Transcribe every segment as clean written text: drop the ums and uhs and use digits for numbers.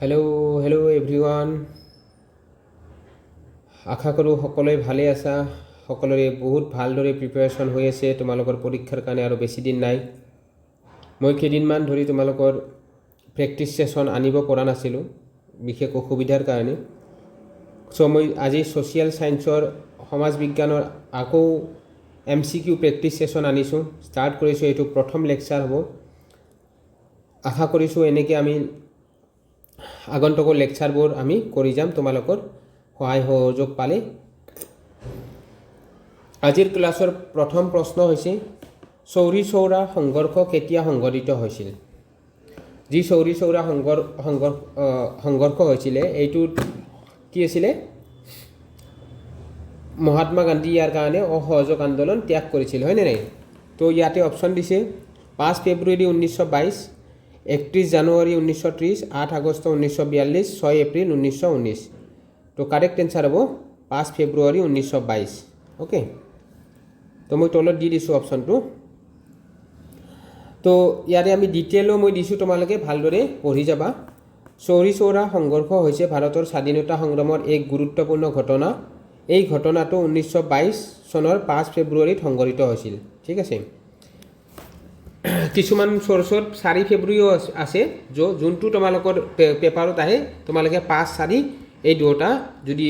Hello' everyone, আশা কৰোঁ সকলোৱে ভালে আছা। সকলোৰে বহুত ভালদৰে প্ৰিপেৰেশ্যন হৈ আছে তোমালোকৰ পৰীক্ষাৰ কাৰণে, আৰু বেছি দিন নাই। মই কেইদিনমান ধৰি তোমালোকৰ প্ৰেক্টিছ ছেশ্যন আনিব পৰা নাছিলোঁ বিশেষ অসুবিধাৰ কাৰণে। মই আজি ছ'চিয়েল ছায়েন্সৰ সমাজ বিজ্ঞানৰ আকৌ MCQ প্ৰেক্টিছ ছেশ্যন আনিছোঁ, ষ্টাৰ্ট কৰিছোঁ। এইটো প্ৰথম লেকচাৰ হ'ব। আশা কৰিছোঁ এনেকৈ আমি আগন্তুকৰ লেকচাৰবোৰ আমি কৰি যাম তোমালোকৰ সহায় সহযোগ পালে। আজিৰ ক্লাছৰ প্ৰথম প্ৰশ্ন হৈছে, চৌৰি চৌৰা সংঘৰ্ষ কেতিয়া সংঘটিত হৈছিল? যি চৌৰি চৌৰা সংঘৰ্ষ হৈছিলে এইটো কি আছিলে? মহাত্মা গান্ধী ইয়াৰ কাৰণে অসহযোগ আন্দোলন ত্যাগ কৰিছিল, হয়নে নাই? তো ইয়াতে অপশ্যন দিছে 5 ফেব্ৰুৱাৰী 1922, 31 জানুৱাৰী 1930, 8 আগষ্ট 1942, 6 এপ্ৰিল 1919। তো কাৰেক্ট এনচাৰ হ'ব 5 ফেব্ৰুৱাৰী 1922। অ'কে, তো মই তলত দি দিছোঁ অপশ্যনটো। তো ইয়াতে আমি ডিটেইলো মই দিছোঁ, তোমালোকে ভালদৰে পঢ়ি যাবা। চৌৰি চৌৰা সংঘৰ্ষ হৈছে ভাৰতৰ স্বাধীনতা সংগ্ৰামৰ এক গুৰুত্বপূৰ্ণ ঘটনা। এই ঘটনাটো 1922 চনৰ 5 ফেব্ৰুৱাৰীত সংঘটিত হৈছিল। ঠিক আছে, কিছুমান চ'ৰ্চত 4 ফেব্ৰুৱাৰীও আছে, যোনটো তোমালোকৰ পেপাৰত আহে তোমালোকে 5, 4 এই দুটা, যদি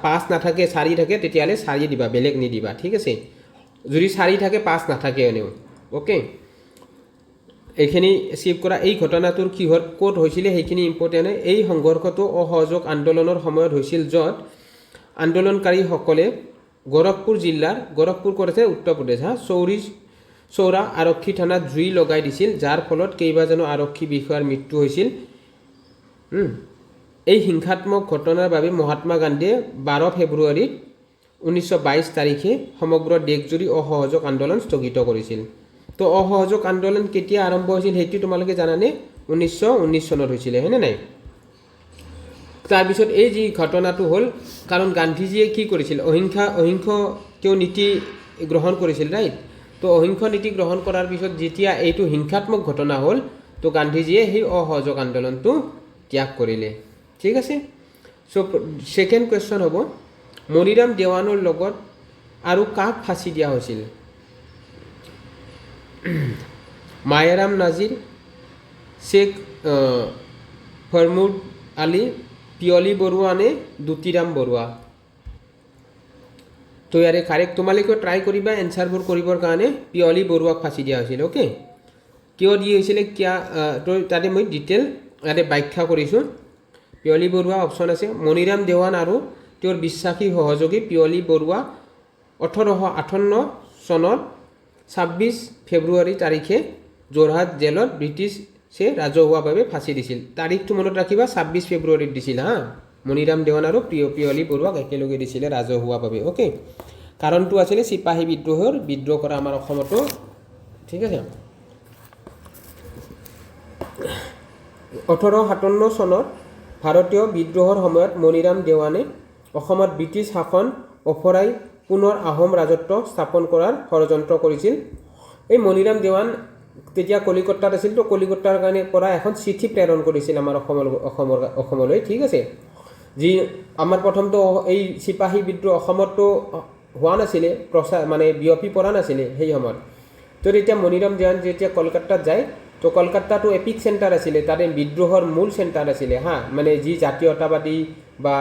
5 নাথাকে 4 থাকে তেতিয়াহ'লে 4 দিবা, বেলেগ নিদিবা। ঠিক আছে, যদি 4 থাকে 5 নাথাকে এনেও। অ'কে, এইখিনি ছেভ কৰা। এই ঘটনাটোৰ ক'ত হৈছিলে সেইখিনি ইম্পৰ্টেণ্ট। এই সংঘৰ্ষটো অসহযোগ আন্দোলনৰ সময়ত হৈছিল, য'ত আন্দোলনকাৰীসকলে গোৰখপুৰ জিলাৰ, গোৰখপুৰ ক'ত আছে? উত্তৰ প্ৰদেশ। চৌৰি চৌৰা আৰক্ষী থানাত জুই লগাই দিছিল, যাৰ ফলত কেইবাজনো আৰক্ষী বিষয়াৰ মৃত্যু হৈছিল। এই হিংসাত্মক ঘটনাৰ বাবে মহাত্মা গান্ধীয়ে 12 ফেব্ৰুৱাৰী 1922 তাৰিখে সমগ্ৰ দেশজুৰি অসহযোগ আন্দোলন স্থগিত কৰিছিল। তো অসহযোগ আন্দোলন কেতিয়া আৰম্ভ হৈছিল সেইটো তোমালোকে জানানে? 1919 চনত হৈছিলে, হয়নে নাই? তাৰপিছত এই যি ঘটনাটো হ'ল, কাৰণ গান্ধীজীয়ে কি কৰিছিল? অহিংস নীতি গ্ৰহণ কৰিছিল, ৰাইট? তো অহিংস নীতি গ্ৰহণ কৰাৰ পিছত যেতিয়া এইটো হিংসাত্মক ঘটনা হ'ল, তো গান্ধীজীয়ে সেই অসহযোগ আন্দোলনটো ত্যাগ কৰিলে। ঠিক আছে, চ' ছেকেণ্ড কুৱেশ্যন হ'ব, মণিৰাম দেৱানৰ লগত আৰু কাক ফাঁচি দিয়া হৈছিল? মায়াৰাম নাজিৰ, শ্বেখ ফৰমুদ আলী, পিয়লি বৰুৱা নে দুতিৰাম বৰুৱা? তো ইয়াৰে কাৰেক্ট তোমালোকেও ট্ৰাই কৰিবা এনচাৰবোৰ কৰিবৰ কাৰণে। পিয়লি বৰুৱাক ফাঁচি দিয়া হৈছিল। অ'কে, কিয় দিয়া হৈছিলে তো তাতে মই ডিটেইল ইয়াতে ব্যাখ্যা কৰিছোঁ। পিয়লি বৰুৱা অপশ্যন আছে। মণিৰাম দেৱান আৰু তেওঁৰ বিশ্বাসী সহযোগী পিয়লি বৰুৱা 1858 চনত 26 ফেব্ৰুৱাৰী তাৰিখে যোৰহাট জেলত ব্ৰিটিছে ৰাজহুৱাভাৱে ফাঁচি দিছিল। তাৰিখটো মনত ৰাখিবা, 26 ফেব্ৰুৱাৰীত দিছিল। মণিৰাম দেৱান আৰু পিয়লি বৰুৱাক একেলগে দিছিলে ৰাজহুৱাভাৱে। অ'কে, কাৰণটো আছিলে চিপাহী বিদ্ৰোহ কৰা আমাৰ অসমতো। ঠিক আছে, 1857 চনত ভাৰতীয় বিদ্ৰোহৰ সময়ত মণিৰাম দেৱানে অসমত ব্ৰিটিছ শাসন অফৰাই পুনৰ আহোম ৰাজত্ব স্থাপন কৰাৰ ষড়যন্ত্ৰ কৰিছিল। এই মণিৰাম দেৱান তেতিয়া কলিকতাত আছিল, তো কলিকতাৰ কাৰণে পৰা এখন চিঠি প্ৰেৰণ কৰিছিল আমাৰ অসমলৈ। ঠিক আছে, যি আমাৰ প্ৰথমটো এই চিপাহী বিদ্ৰোহ অসমতো হোৱা নাছিলে, বিয়পি পৰা নাছিলে সেই সময়ত। তো তেতিয়া মণিৰাম দেৱান যেতিয়া কলকাতাত যায়, তো কলকাতাটো এপিক চেণ্টাৰ আছিলে, তাতে বিদ্ৰোহৰ মূল চেণ্টাৰ আছিলে। যি জাতীয়তাবাদী বা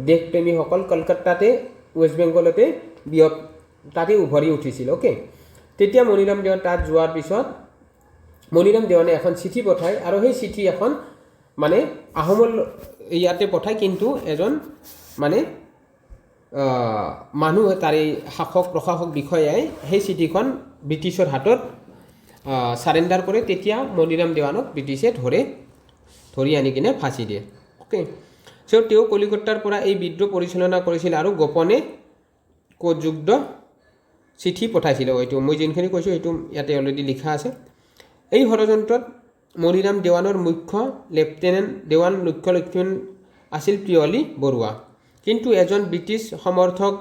দেশপ্ৰেমীসকল কলকাতাতে, ৱেষ্ট বেংগলতে তাতে উভৰি উঠিছিল। অ'কে, তেতিয়া মণিৰাম দেৱান তাত যোৱাৰ পিছত মণিৰাম দেৱানে এখন চিঠি পঠায়, আৰু সেই চিঠি এখন আহোমৰ ইয়াতে পঠায়, কিন্তু এজন মানুহ, তাৰে শাসক প্ৰশাসক বিষয়াই সেই চিঠিখন ব্ৰিটিছৰ হাতত ছাৰেণ্ডাৰ কৰে। তেতিয়া মণিৰাম দেৱানক ব্ৰিটিছে ধৰি আনি কিনে ফাঁচি দিয়ে। অ'কে, চ' তেওঁ কলিকতাৰ পৰা এই বিদ্ৰোহ পৰিচালনা কৰিছিল আৰু গোপনে যুদ্ধ চিঠি পঠাইছিল। এইটো মই যোনখিনি কৈছোঁ সেইটো ইয়াতে অলৰেডি লিখা আছে। এই ষড়যন্ত্ৰত মণিৰাম দেৱানৰ মুখ্য লেফটেনেণ্ট আছিল পিয়লি বৰুৱা, কিন্তু এজন ব্ৰিটিছ সমৰ্থক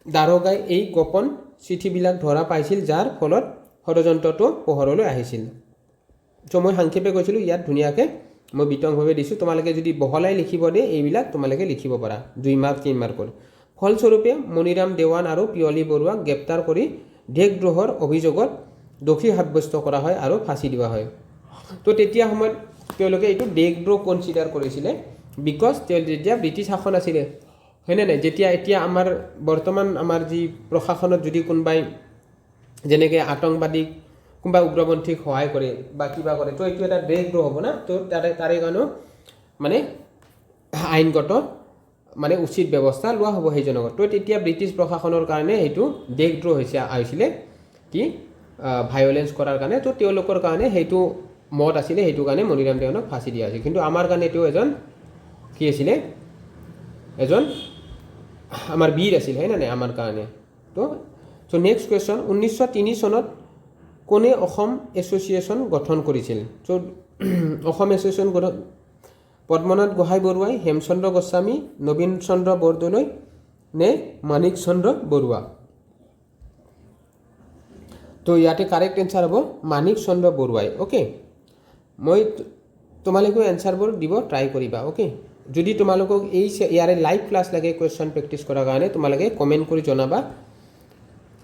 দাৰোগাই এই গোপন চিঠিবিলাক ধৰা পাইছিল, যাৰ ফলত ষড়যন্ত্ৰটো পোহৰলৈ আহিছিল। চ' মই সংক্ষেপে কৈছিলোঁ, ইয়াত ধুনীয়াকৈ মই বিতংভাৱে দিছোঁ তোমালোকে যদি বহলাই লিখিব দিয়ে এইবিলাক তোমালোকে লিখিব পাৰা 2 মাৰ্ক 3 মাৰ্কৰ ফলস্বৰূপে মণিৰাম দেৱান আৰু পিয়লি বৰুৱাক গ্ৰেপ্তাৰ কৰি দেশদ্ৰোহৰ অভিযোগত দোষী সাব্যস্ত কৰা হয় আৰু ফাঁচি দিয়া হয় তো তেতিয়া সময়ত তেওঁলোকে এইটো দেশদ্ৰোহ কনচিডাৰ কৰিছিলে বিকজ যেতিয়া ব্ৰিটিছ শাসন আছিলে হয়নে নাই যেতিয়া এতিয়া আমাৰ বৰ্তমান আমাৰ যি প্ৰশাসনত যদি কোনোবাই যেনেকৈ আতংকবাদীক কোনোবা উগ্ৰপন্থীক সহায় কৰে বা কিবা কৰে তো এইটো এটা দেশদ্ৰোহ হ'ব না তো তাৰে কাৰণেও মানে আইনগত মানে উচিত ব্যৱস্থা লোৱা হ'ব সেইজনক তো তেতিয়া ব্ৰিটিছ প্ৰশাসনৰ কাৰণে সেইটো দেশদ্ৰোহ হৈছিলে কি ভায়োলেন্স কৰাৰ কাৰণে তো তেওঁলোকৰ কাৰণে সেইটো মত আছিলে সেইটো কাৰণে মণিৰাম দেৱানক ফাঁচি দিয়া হৈছিল কিন্তু আমাৰ কাৰণে এইটো এজন কি আছিলে এজন আমাৰ বীৰ আছিল হয় না নাই আমাৰ কাৰণে তো নেক্সট কুৱেশ্যন 1903 চনত কোনে অসম এছ'চিয়েশ্যন গঠন কৰিছিল চ' অসম এছ'চিয়েশ্যন গঠন পদ্মনাথ গোহাঁই বৰুৱাই হেমচন্দ্ৰ গোস্বামী নবীন চন্দ্ৰ বৰদলৈ নে মাণিক চন্দ্ৰ বৰুৱা তো ইয়াতে কাৰেক্ট এনচাৰ হ'ব মাণিক চন্দ্ৰ বৰুৱাই অ'কে মই তোমালোকেও এনচাৰবোৰ দিব ট্ৰাই কৰিবা অ'কে যদি তোমালোকক ইয়াৰে লাইভ ক্লাছ লাগে কুৱেশ্যন প্ৰেক্টিছ কৰাৰ কাৰণে তোমালোকে কমেণ্ট কৰি জনাবা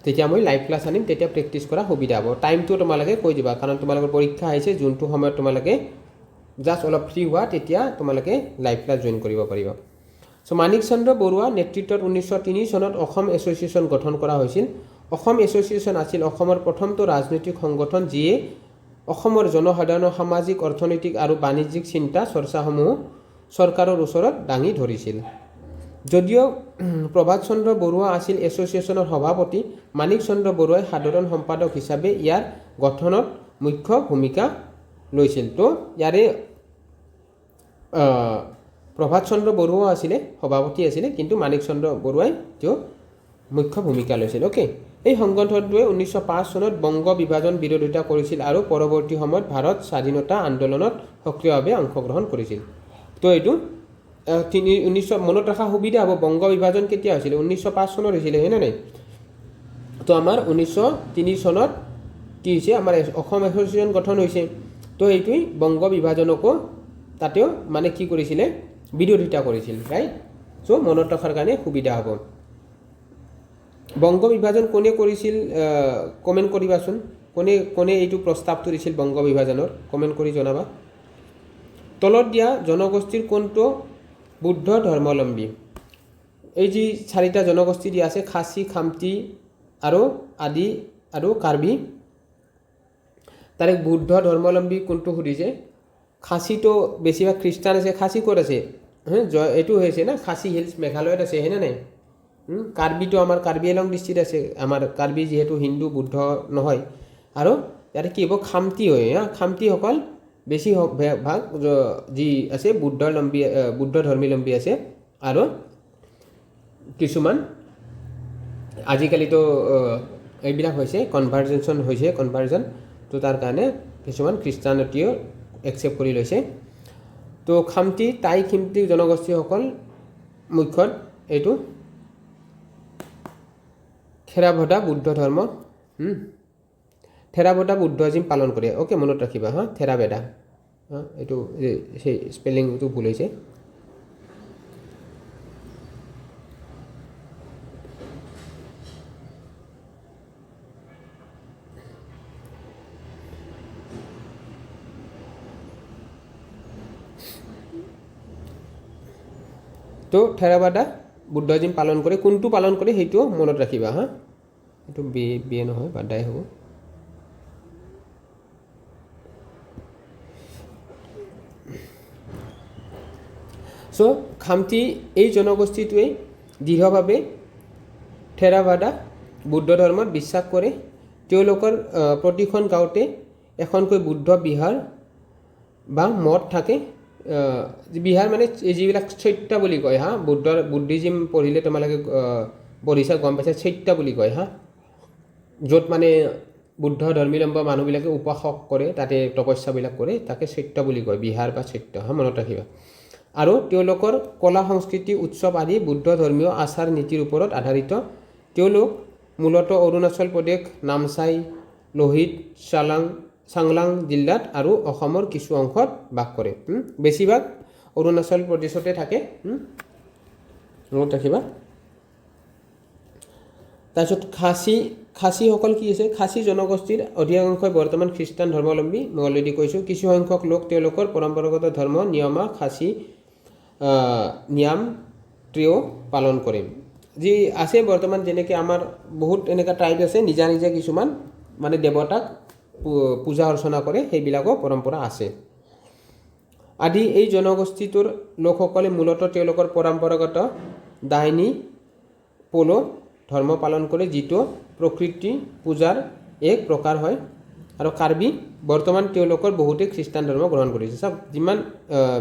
তেতিয়া মই লাইভ ক্লাছ আনিম তেতিয়া প্ৰেক্টিছ কৰা সুবিধা হ'ব টাইমটো তোমালোকে কৈ দিবা কাৰণ তোমালোকৰ পৰীক্ষা আহিছে যোনটো সময়ত তোমালোকে জাষ্ট অলপ ফ্ৰী হোৱা তেতিয়া তোমালোকে লাইভ ক্লাছ জইন কৰিব পাৰিবা চ' মাণিক চন্দ্ৰ বৰুৱা নেতৃত্বত 1903 চনত অসম এছ'চিয়েশ্যন গঠন কৰা হৈছিল অসম এছ'চিয়েশ্যন আছিল অসমৰ প্ৰথমটো ৰাজনৈতিক সংগঠন যিয়ে অসমৰ জনসাধাৰণৰ সামাজিক অৰ্থনৈতিক আৰু বাণিজ্যিক চিন্তা চৰ্চাসমূহ চৰকাৰৰ ওচৰত দাঙি ধৰিছিল যদিও প্ৰভাত চন্দ্ৰ বৰুৱা আছিল এছ'চিয়েশ্যনৰ সভাপতি মাণিক চন্দ্ৰ বৰুৱাই সাধাৰণ সম্পাদক হিচাপে ইয়াৰ গঠনত মুখ্য ভূমিকা লৈছিল তো ইয়াৰে প্ৰভাত চন্দ্ৰ বৰুৱা আছিলে সভাপতি আছিলে কিন্তু মাণিক চন্দ্ৰ বৰুৱাই তেওঁ মুখ্য ভূমিকা লৈছিল অ'কে এই সংগঠনটোৱে 1905 চনত বংগ বিভাজন বিৰোধিতা কৰিছিল আৰু পৰৱৰ্তী সময়ত ভাৰত স্বাধীনতা আন্দোলনত সক্ৰিয়ভাৱে অংশগ্ৰহণ কৰিছিল তো এইটো 1900 মনত ৰখা সুবিধা হ'ব বংগ বিভাজন কেতিয়া হৈছিলে 1905 চনত হৈছিলে হয়নে নাই তো আমাৰ 1903 চনত কি হৈছে আমাৰ অসম এছ'চিয়েশ্যন গঠন হৈছে তো এইটোৱে বংগ বিভাজনকো তাতেও মানে কি কৰিছিলে বিৰোধিতা কৰিছিল ৰাইট চ' মনত ৰখাৰ কাৰণে সুবিধা হ'ব বংগ বিভাজন কোনে কৰিছিল কমেণ্ট কৰিবাচোন কোনে এইটো প্ৰস্তাৱটো দিছিল বংগ বিভাজনৰ কমেণ্ট কৰি জনাবা তলত দিয়া জনগোষ্ঠীৰ কোনটো বুদ্ধ ধৰ্মাৱলম্বী এই যি 4টা জনগোষ্ঠী দিয়া আছে খাচী খামতি আৰু আদি আৰু কাৰ্বি তাৰে বুদ্ধ ধৰ্মাৱলম্বী কোনটো সুধিছে খাচীটো বেছিভাগ খ্ৰীষ্টান আছে খাচী ক'ত আছে এইটো হৈছে না খাচী হিলছ মেঘালয়ত আছে হয়নে নাই কাৰ্বিটো আমাৰ কাৰ্বি আংলং ডিষ্ট্ৰিক্ট আছে আমাৰ কাৰ্বি যিহেতু হিন্দু বুদ্ধ নহয় আৰু ইয়াতে কি হ'ব খামতি হয় খামতিসকল বেছি ভাগ যি আছে বুদ্ধ ধৰ্মীলম্বী আছে আৰু কিছুমান আজিকালিতো এইবিলাক হৈছে কনভাৰ্জন তো তাৰ কাৰণে কিছুমান খ্ৰীষ্টানতীয় একচেপ্ট কৰি লৈছে তো খামতি টাই খিমতি জনগোষ্ঠীসকল মুখ্যত এইটো থেৰাভাদা বুদ্ধ ধৰ্ম থেৰাভাদা বুদ্ধিজিম পালন কৰে অ'কে মনত ৰাখিবা থেৰাভেদা এইটো সেই স্পেলিংটো ভুল হৈছে তো থেৰাভাদা বুদ্ধিজিম পালন কৰে কোনটো পালন কৰে সেইটো মনত ৰাখিবা এইটো বি নহয় বাদাই হ'ব চ' খামতি এই জনগোষ্ঠীটোৱে দৃঢ়ভাৱে থেৰাভাদা বুদ্ধ ধৰ্মত বিশ্বাস কৰে তেওঁলোকৰ প্ৰতিখন গাঁৱতে এখনকৈ বুদ্ধ বিহাৰ বা মঠ থাকে বিহাৰ মানে যিবিলাক চৈত্য বুলি কয় বুদ্ধিজিম পঢ়িলে তোমালোকে পঢ়িছা গম পাইছা চৈত্য বুলি কয় য'ত মানে বুদ্ধ ধৰ্মীলম্ব মানুহবিলাকে উপাসক কৰে তাতে তপস্যাবিলাক কৰে তাকে চৈত্য বুলি কয় বিহাৰ বা চৈত্য মনত ৰাখিবা আৰু তেওঁলোকৰ কলা সংস্কৃতি উৎসৱ আদি বুদ্ধ ধৰ্মীয় আচাৰ নীতিৰ ওপৰত আধাৰিত তেওঁলোক মূলতঃ অৰুণাচল প্ৰদেশ নামচাই লোহিত চালাং চাংলাং জিলাত আৰু অসমৰ কিছু অংশত বাস কৰে। বেছিভাগ অৰুণাচল প্ৰদেশতে থাকে। মনত ৰাখিবা। তাৰপিছত খাচীসকল কি আছে? খাচী জনগোষ্ঠীৰ অধিকাংশই বৰ্তমান খ্ৰীষ্টান ধৰ্মাৱলম্বী। মই অলৰেডি কৈছোঁ। কিছুসংখ্যক লোক তেওঁলোকৰ পৰম্পৰাগত ধৰ্ম নিয়মা খাচী নিয়ম ত্ৰিও পালন কৰে। যি আছে বৰ্তমান, যেনেকৈ আমাৰ বহুত এনেকুৱা ট্ৰাইব আছে নিজা নিজা কিছুমান মানে দেৱতাক পূজা অৰ্চনা কৰে, সেইবিলাকো পৰম্পৰা আছে। আদি এই জনগোষ্ঠীটোৰ লোকসকলে মূলতঃ তেওঁলোকৰ পৰম্পৰাগত ডাইনী প'লো ধৰ্ম পালন কৰে, যিটো প্ৰকৃতি পূজাৰ এক প্ৰকাৰ হয়। আৰু কাৰ্বি বৰ্তমান তেওঁলোকৰ বহুতে খ্ৰীষ্টান ধৰ্ম গ্ৰহণ কৰিছে। চব যিমান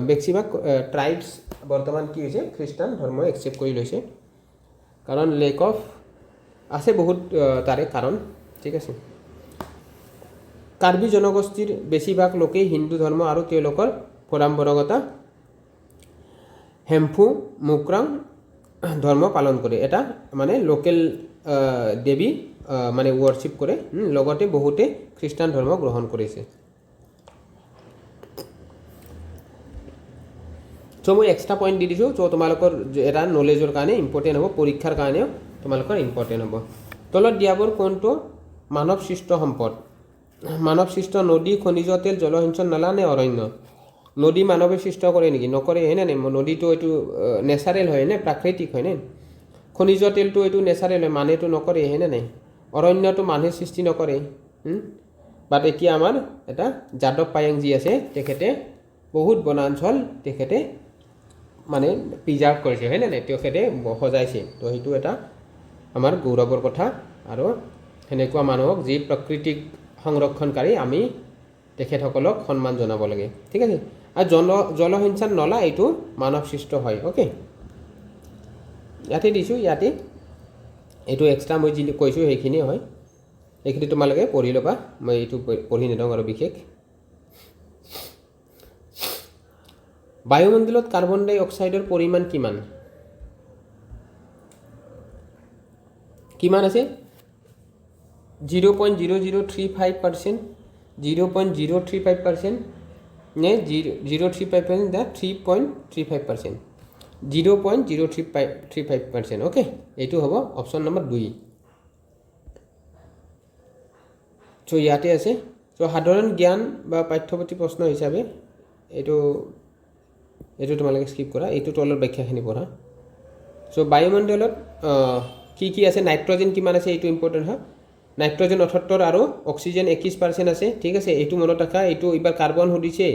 বেছিভাগ ট্ৰাইবছ বৰ্তমান কি হৈছে? খ্ৰীষ্টান ধৰ্ম একচেপ্ট কৰি লৈছে, কাৰণ লেক অফ আছে বহুত তাৰে কাৰণ। ঠিক আছে। কাৰ্বি জনগোষ্ঠীৰ বেছিভাগ লোকেই হিন্দু ধৰ্ম আৰু তেওঁলোকৰ পৰম্পৰাগত হেম্ফু মুকৰাং ধৰ্ম পালন কৰে। এটা মানে লোকেল দেৱী মানে ৱৰ্শ্বিপ কৰে। লগতে বহুতে খ্ৰীষ্টান ধৰ্ম গ্ৰহণ কৰিছে। চ' মই এক্সট্ৰা পইণ্ট দি দিছোঁ। চ' তোমালোকৰ এটা নলেজৰ কাৰণে ইম্পৰ্টেণ্ট হ'ব, পৰীক্ষাৰ কাৰণেও তোমালোকৰ ইম্পৰ্টেণ্ট হ'ব। তলত দিয়াবোৰ কোনটো মানৱ সৃষ্ট সম্পদ? মানৱ সৃষ্ট নদী, খনিজ তেল, জলসিঞ্চন নলা নে অৰণ্য? নদী মানৱে সৃষ্ট কৰে নেকি? নকৰে, হয়নে নাই? নদীটো এইটো নেচাৰেল হয় নে প্ৰাকৃতিক হয়নে? খনিজ তেলটো এইটো নেচাৰেল হয়, মানুহেতো নকৰে, হয়নে নাই? অৰণ্যটো মানুহে সৃষ্টি নকৰে। বাট এতিয়া আমাৰ এটা যাদৱ পায়েং যি আছে, তেখেতে বহুত বনাঞ্চল তেখেতে মানে প্ৰিজাৰ্ভ কৰিছে, হয়নে নাই? তেখেতে সজাইছে। তো সেইটো এটা আমাৰ গৌৰৱৰ কথা। আৰু সেনেকুৱা মানুহক যি প্ৰাকৃতিক সংৰক্ষণকাৰী, আমি তেখেতসকলক সন্মান জনাব লাগে। ঠিক আছে। আৰু জলসিঞ্চন নলা এইটো মানৱ সৃষ্ট হয়। অ'কে, ইয়াতে দিছোঁ। ইয়াতে এইটো এক্সট্ৰা মই যি কৈছোঁ সেইখিনি হয়, এইখিনি তোমালোকে পঢ়ি ল'বা। মই এইটো পঢ়ি নিদিওঁ আৰু বিশেষ। বায়ুমণ্ডলত কাৰ্বন ডাই অক্সাইডৰ পৰিমাণ কিমান? কিমান আছে? 0.0035%, 0.035% নে 0.35% নে 3.35%? 0.035%। অ'কে, এইটো হ'ব অপশ্যন নম্বৰ 2। চ' ইয়াতে আছে। চ' সাধাৰণ জ্ঞান বা পাঠ্যপুথি প্ৰশ্ন হিচাপে এইটো তোমালোকে স্কিপ কৰা, এইটো তলৰ ব্যাখ্যাখিনি পঢ়া। চ' বায়ুমণ্ডলত কি কি আছে? নাইট্ৰজেন কিমান আছে? এইটো ইম্পৰ্টেণ্ট হয়। নাইট্ৰজেন 78 আৰু অক্সিজেন 21% আছে। ঠিক আছে, এইটো মনত ৰাখা। এইটো এইবাৰ কাৰ্বন সুধিছে,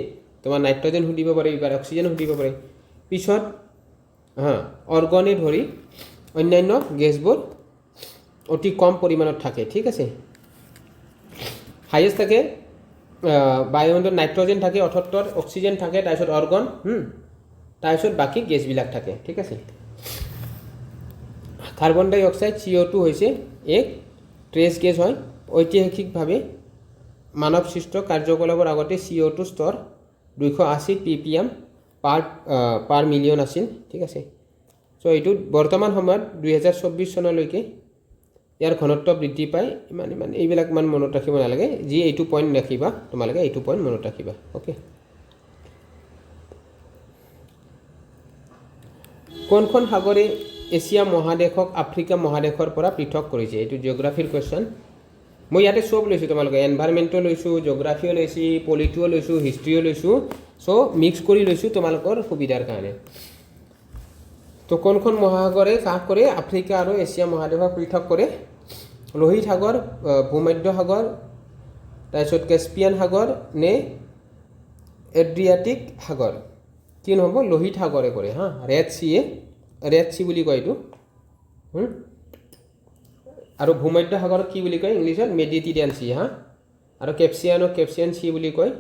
তোমাৰ নাইট্ৰজেন সুধিব পাৰে, এইবাৰ অক্সিজেন সুধিব পাৰে। পিছত অৰ্গনে ধৰি অন্যান্য গেছবোৰ অতি কম পৰিমাণত থাকে। ঠিক আছে, হাইয়েষ্ট থাকে বায়ুমণ্ডলত নাইট্ৰজেন থাকে 78, অক্সিজেন থাকে, তাৰপিছত অৰ্গন, তাৰপিছত বাকী গেছবিলাক থাকে। ঠিক আছে। কাৰ্বন ডাই অক্সাইড CO2 হৈছে এক ট্ৰেছ গেছ হয়। ঐতিহাসিকভাৱে মানৱ সৃষ্ট কাৰ্যকলাপৰ আগতে CO2 স্তৰ 280 ppm পাৰ মিলিয়ন আছিল। ঠিক আছে। চ' এইটো বৰ্তমান সময়ত 2024 চনলৈকে ইয়াৰ ঘনত্ব বৃদ্ধি পায়। ইমান এইবিলাক ইমান মনত ৰাখিব নালাগে। যি এইটো পইণ্ট ৰাখিবা তোমালোকে, এইটো পইণ্ট মনত ৰাখিবা। অ'কে, কোনখন সাগৰে এছিয়া মহাদেশক আফ্ৰিকা মহাদেশৰ পৰা পৃথক কৰিছে? এইটো জিঅ'গ্ৰাফিৰ কুৱেশ্যন। মই ইয়াতে চব লৈছোঁ, তোমালোকে এনভাইৰমেণ্টো লৈছোঁ, জিঅ'গ্ৰাফিও লৈছোঁ, পলিটিও লৈছোঁ, হিষ্ট্ৰীও লৈছোঁ। চ' মিক্স কৰি লৈছোঁ তোমালোকৰ সুবিধাৰ কাৰণে। তো কোনখন মহাসাগৰে কাষ কৰে আফ্ৰিকা আৰু এছিয়া মহাদেশক পৃথক কৰে? লোহিত সাগৰ, ভূমধ্য সাগৰ, তাৰপিছত কাস্পিয়ান সাগৰ নে এড্ৰিয়াটিক সাগৰ? কি নহ'ব? লোহিত সাগৰে কৰে। ৰেড চি বুলি কয় এইটো। আৰু ভূমধ্য সাগৰক কি বুলি কয় ইংলিছত? Mediterranean C. আৰু কেপচিয়ান চি বুলি কয়।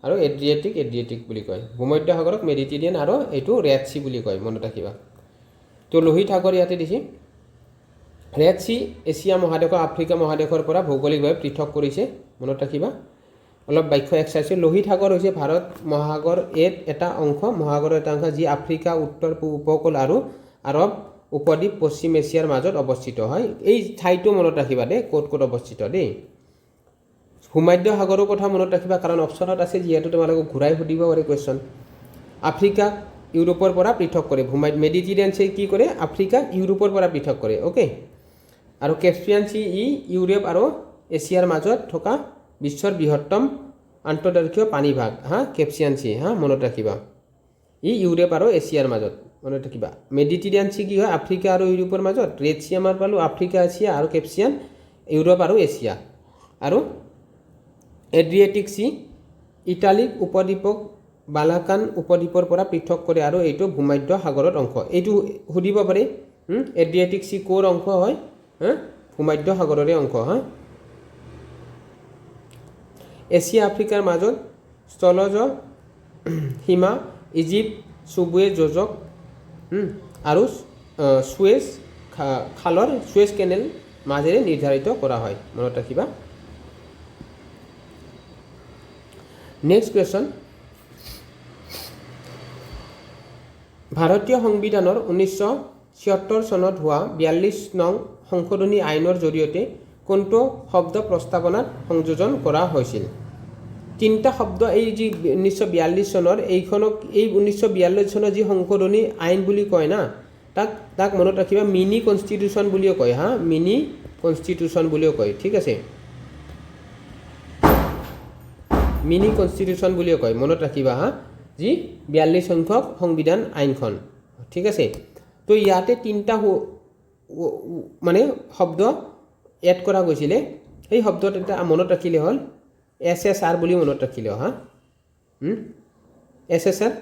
আৰু এড্ৰিয়াটিক বুলি কয়। ভূমধ্য সাগৰক মেডিটেৰিয়ান আৰু এইটো ৰেড চি বুলি কয়, মনত ৰাখিবা। তো লোহিত সাগৰ ইয়াতে দিছে। ৰেড চি এছিয়া মহাদেশৰ আফ্ৰিকা মহাদেশৰ পৰা ভৌগোলিকভাৱে পৃথক কৰিছে, মনত ৰাখিবা। অলপ বাক্য এক্সাৰচাইজ। লোহিত সাগৰ হৈছে ভাৰত মহাসাগৰ এটা অংশ, মহাসাগৰৰ এটা অংশ যি আফ্ৰিকা, উত্তৰ পূব উপকূল আৰু আৰৱ উপদ্বীপ পশ্চিম এছিয়াৰ মাজত অৱস্থিত হয়। এই ঠাইটো মনত ৰাখিবা দেই, ক'ত অৱস্থিত দেই। চ' ভূমধ্য সাগৰৰ কথা মনত ৰাখিবা কাৰণ অপশ্যনত আছে যিহেতু তোমালোকক ঘূৰাই সুধিব পাৰে কুৱেশ্যন আফ্ৰিকাক ইউৰোপৰ পৰা পৃথক কৰে মেডিটেৰিয়ান চি কি কৰে আফ্ৰিকাক ইউৰোপৰ পৰা পৃথক কৰে অ'কে আৰু কেস্পিয়ান চি ই ইউৰোপ আৰু এছিয়াৰ মাজত থকা বিশ্বৰ বৃহত্তম আন্তঃদেশীয় পানীভাগ কেস্পিয়ান চি মনত ৰাখিবা ই ইউৰোপ আৰু এছিয়াৰ মাজত মনত ৰাখিবা মেডিটেৰিয়ান চি কি হয় আফ্ৰিকা আৰু ইউৰোপৰ মাজত ৰেড চি আমাৰ পালোঁ আফ্ৰিকা এছিয়া আৰু কেস্পিয়ান ইউৰোপ আৰু এছিয়া আৰু এড্ৰিয়েটিক চি ইটালিক উপদ্বীপক বালাকান উপদ্বীপৰ পৰা পৃথক কৰে আৰু এইটো ভূমধ্য সাগৰৰ অংশ এইটো সুধিব পাৰে এড্ৰিয়েটিক চি ক'ৰ অংশ হয় ভূমধ্য সাগৰৰে অংশ এছিয়া আফ্ৰিকাৰ মাজত স্থলজ সীমা ইজিপ্ত চুবুৱে যোজক আৰু সুৱেজ খালৰ সুৱেজ কেনেল মাজেৰে নিৰ্ধাৰিত কৰা হয় মনত ৰাখিবা নেক্সট কুৱেশ্যন ভাৰতীয় সংবিধানৰ 1976 চনত হোৱা 42 নং সংশোধনী আইনৰ জৰিয়তে কোনটো শব্দ প্ৰস্তাৱনাত সংযোজন কৰা হৈছিল তিনিটা শব্দ এই যি 1942 চনৰ এইখনক এই 1942 চনৰ যি সংশোধনী আইন বুলি কয় না তাক মনত ৰাখিবা মিনি কনষ্টিটিউশ্যন বুলিও কয় মিনি কনষ্টিটিউশ্যন বুলিও কয় ঠিক আছে মিনি কনষ্টিটিউশ্যন বুলিও কয় মনত ৰাখিবা যি 42 সংখ্যক সংবিধান আইনখন ঠিক আছে তো ইয়াতে তিনিটা মানে শব্দ এড কৰা গৈছিলে এই শব্দত এটা মনত ৰাখিলে হ'ল SSR বুলি মনত ৰাখিলে SSR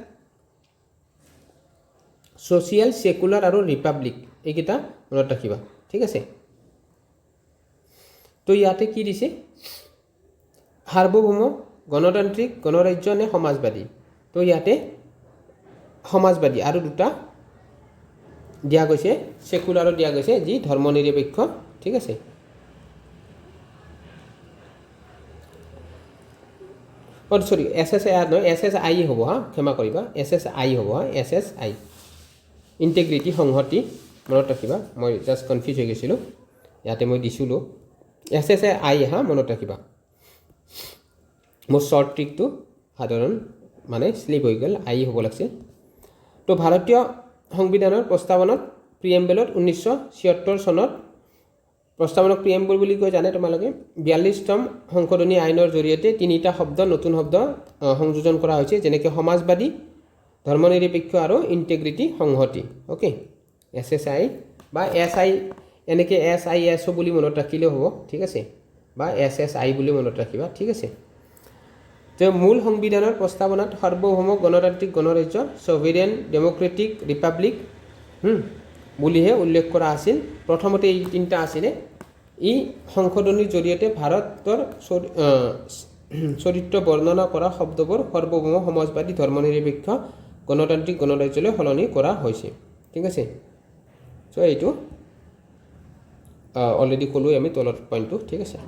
ছ'চিয়েল সেকুলাৰ আৰু ৰিপাব্লিক এইকেইটা মনত ৰাখিবা ঠিক আছে তো ইয়াতে কি দিছে সাৰ্বভৌম গণতান্ত্ৰিক গণৰাজ্য নে সমাজবাদী তো ইয়াতে সমাজবাদী আৰু দুটা দিয়া গৈছে সেকুলাৰো দিয়া গৈছে যি ধৰ্মনিৰপেক্ষ ঠিক আছে সৰি SSR নহয় SSI হ'ব ক্ষমা কৰিবা SSI হ'ব SSI ইণ্টিগ্ৰিটি সংহতি মনত ৰাখিবা মই জাষ্ট কনফিউজ হৈ গৈছিলোঁ ইয়াতে মই দিছিলোঁ SSI মনত ৰাখিবা মোৰ শ্বৰ্ট ট্ৰিকটো সাধাৰণ মানে স্লিপ হৈ গ'ল আই হ'ব লাগিছিল তো ভাৰতীয় সংবিধানৰ প্ৰস্তাৱনাত প্ৰিএম্বলত 1976 চনত প্ৰস্তাৱনাক প্ৰিএম্বল বুলি কয় জানে তোমালোকে 42তম সংশোধনী আইনৰ জৰিয়তে তিনিটা শব্দ নতুন শব্দ সংযোজন কৰা হৈছে যেনেকৈ সমাজবাদী ধৰ্মনিৰপেক্ষ আৰু ইণ্টিগ্ৰিটি সংহতি অ'কে SSI বা SI এনেকৈ SISO বুলি মনত ৰাখিলেও হ'ব ঠিক আছে বা SSI বুলি মনত ৰাখিবা ঠিক আছে যে মূল সংবিধানৰ প্ৰস্তাৱনাত সাৰ্বভৌম গণতান্ত্ৰিক গণৰাজ্য ছভেৰিয়ান ডেম'ক্ৰেটিক ৰিপাব্লিক বুলিহে উল্লেখ কৰা আছিল প্ৰথমতে এই তিনিটা আছিলে ই সংশোধনীৰ জৰিয়তে ভাৰতৰ চৰিত্ৰ বৰ্ণনা কৰা শব্দবোৰ সাৰ্বভৌম সমাজবাদী ধৰ্মনিৰপেক্ষ গণতান্ত্ৰিক গণৰাজ্যলৈ সলনি কৰা হৈছে ঠিক আছে চ' এইটো অলৰেডি ক'লোৱে আমি তলত পইণ্টটো ঠিক আছে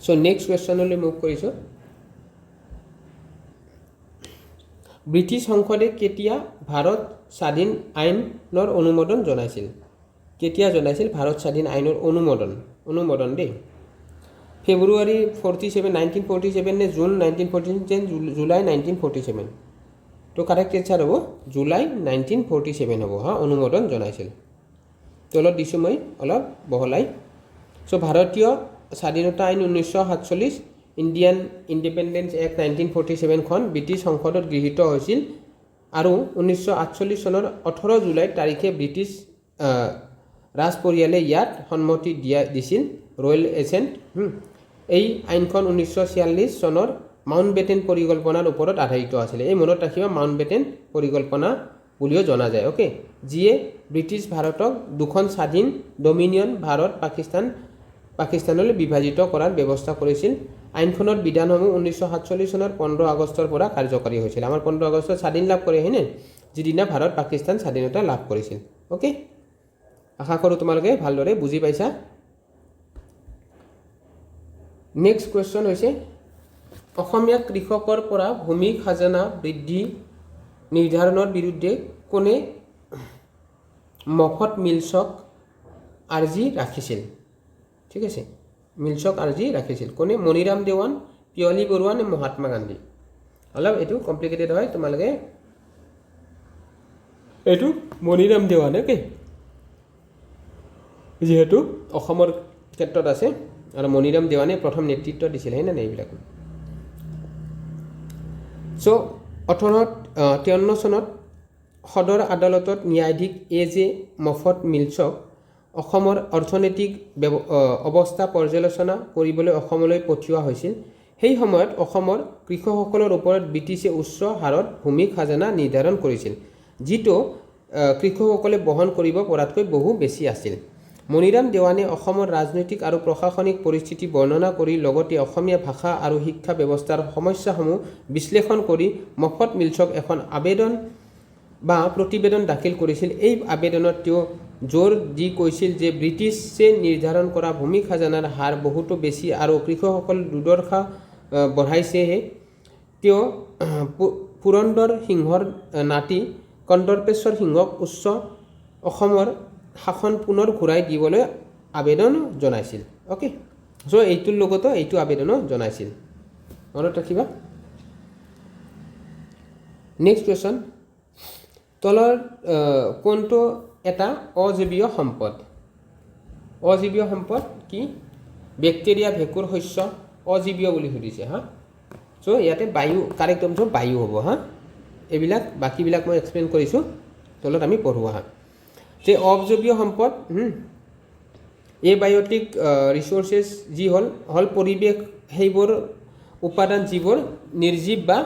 চ' নেক্সট কুৱেশ্যনলৈ মুভ কৰিছোঁ ব্ৰিটিছ সংসদে কেতিয়া ভাৰত স্বাধীন আইনৰ অনুমোদন জনাইছিল কেতিয়া জনাইছিল ভাৰত স্বাধীন আইনৰ অনুমোদন দেই ফেব্ৰুৱাৰী 1947 নে জুন 1947 জুলাই 1947 তো কাৰেক্ট এনচাৰ হ'ব জুলাই 1947 হ'ব অনুমোদন জনাইছিল তলত দিছোঁ মই অলপ বহলাই চ' ভাৰতীয় স্বাধীনতা আইন 1947 ইণ্ডিয়ান ইণ্ডিপেণ্ডেন্স এক্ট 1947খন ব্ৰিটিছ সংসদত গৃহীত হৈছিল আৰু 1948 চনৰ 18 জুলাই তাৰিখে ব্ৰিটিছ ৰাজ পৰিয়ালে ইয়াত সন্মতি দিছিল ৰয়েল এছেণ্ট এই আইনখন 1946 চনৰ মাউণ্টবেটেন পৰিকল্পনাৰ ওপৰত আধাৰিত আছিলে এই মনত ৰাখিবা মাউণ্টবেটেন পৰিকল্পনা বুলিও জনা যায় অ'কে যিয়ে ব্ৰিটিছ ভাৰতক দুখন স্বাধীন ডমিনিয়ন ভাৰত পাকিস্তানলৈ বিভাজিত কৰাৰ ব্যৱস্থা কৰিছিল আইনখনৰ বিধানসমূহ 1947 চনৰ 15 আগষ্টৰ পৰা কাৰ্যকৰী হৈছিল আমাৰ 15 আগষ্টত স্বাধীন লাভ কৰে হয়নে যিদিনা ভাৰত পাকিস্তান স্বাধীনতা লাভ কৰিছিল অ'কে আশা কৰোঁ তোমালোকে ভালদৰে বুজি পাইছা নেক্সট কুৱেশ্যন হৈছে অসমীয়া কৃষকৰ পৰা ভূমি খাজনা বৃদ্ধি নিৰ্ধাৰণৰ বিৰুদ্ধে কোনে মফত মিলচক আৰ্জি ৰাখিছিল ঠিক আছে মিলছক আৰ্জি ৰাখিছিল কোনে মণিৰাম দেৱান পিয়লি বৰুৱা নে মহাত্মা গান্ধী অলপ এইটো কমপ্লিকেটেড হয় তোমালোকে এইটো মণিৰাম দেৱান অ'কে যিহেতু অসমৰ ক্ষেত্ৰত আছে আৰু মণিৰাম দেৱানে প্ৰথম নেতৃত্ব দিছিল হয় না এইবিলাক চ' 1853 চনত সদৰ আদালতত ন্যায়াধীশ A.J. মফত মিলছক অসমৰ অৰ্থনৈতিক অৱস্থা পৰ্যালোচনা কৰিবলৈ অসমলৈ পঠিওৱা হৈছিল সেই সময়ত অসমৰ কৃষকসকলৰ ওপৰত ব্ৰিটিছে উচ্চ হাৰত ভূমি খাজানা নিৰ্ধাৰণ কৰিছিল যিটো কৃষকসকলে বহন কৰিব পৰাতকৈ বহু বেছি আছিল মণিৰাম দেৱানে অসমৰ ৰাজনৈতিক আৰু প্ৰশাসনিক পৰিস্থিতি বৰ্ণনা কৰি লগতে অসমীয়া ভাষা আৰু শিক্ষা ব্যৱস্থাৰ সমস্যাসমূহ বিশ্লেষণ কৰি মফত মিলছক এখন আবেদন বা প্ৰতিবেদন দাখিল কৰিছিল এই আবেদনত তেওঁ জোৰ দি কৈছিল যে ব্ৰিটিছে নিৰ্ধাৰণ কৰা ভূমি খাজানাৰ হাৰ বহুতো বেছি আৰু কৃষকসকল দুৰ্দশা বঢ়াইছেহে তেওঁ পুৰন্দৰ সিংহৰ নাতি কন্দৰ্পেশ্বৰ সিংহক উচ্চ অসমৰ শাসন পুনৰ ঘূৰাই দিবলৈ আবেদন জনাইছিল অ'কে চ' এইটোৰ লগতো এইটো আবেদনো জনাইছিল মনত ৰাখিবা নেক্সট কুৱেশ্যন তলৰ কোনটো এটা অজীৱীয় সম্পদ অজীৱীয় সম্পদ কি বেক্টেৰিয়া ভেঁকুৰ শস্য অজীৱীয় বুলি সুধিছে হা চ' ইয়াতে বায়ু কাৰেক্ট অপশ্যন বায়ু হ'ব হা এইবিলাক বাকীবিলাক মই এক্সপ্লেইন কৰিছোঁ তলত আমি পঢ়োঁ হা যে অজীৱীয় সম্পদ এবায়টিক ৰিচোৰ্চেছ যি হ'ল পৰিৱেশ সেইবোৰ উপাদান যিবোৰ নিৰ্জীৱ বা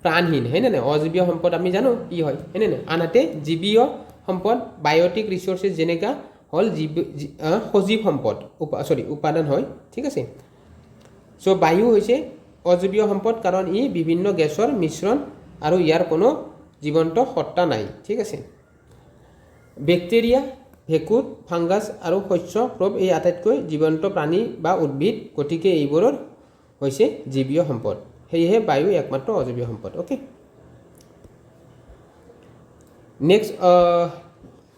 প্ৰাণহীন হয়নে নাই অজীৱীয় সম্পদ আমি জানো কি হয় হয়নে নাই আনহাতে জীৱীয় সম্পদ বায়টিক ৰিচোৰ্চেছ যেনেকা হ'ল সজীৱ সম্পদ উপাদান হয় ঠিক আছে চ' বায়ু হৈছে অজীৱীয় সম্পদ কাৰণ ই বিভিন্ন গেছৰ মিশ্ৰণ আৰু ইয়াৰ কোনো জীৱন্ত সত্তা নাই ঠিক আছে বেক্টেৰিয়া ভেঁকুৰ ফাংগাছ আৰু শস্য প্ৰব এই আটাইতকৈ জীৱন্ত প্ৰাণী বা উদ্ভিদ গতিকে এইবোৰৰ হৈছে জীৱীয় সম্পদ সেয়েহে বায়ু একমাত্ৰ অজীৱীয় সম্পদ অ'কে নেক্সট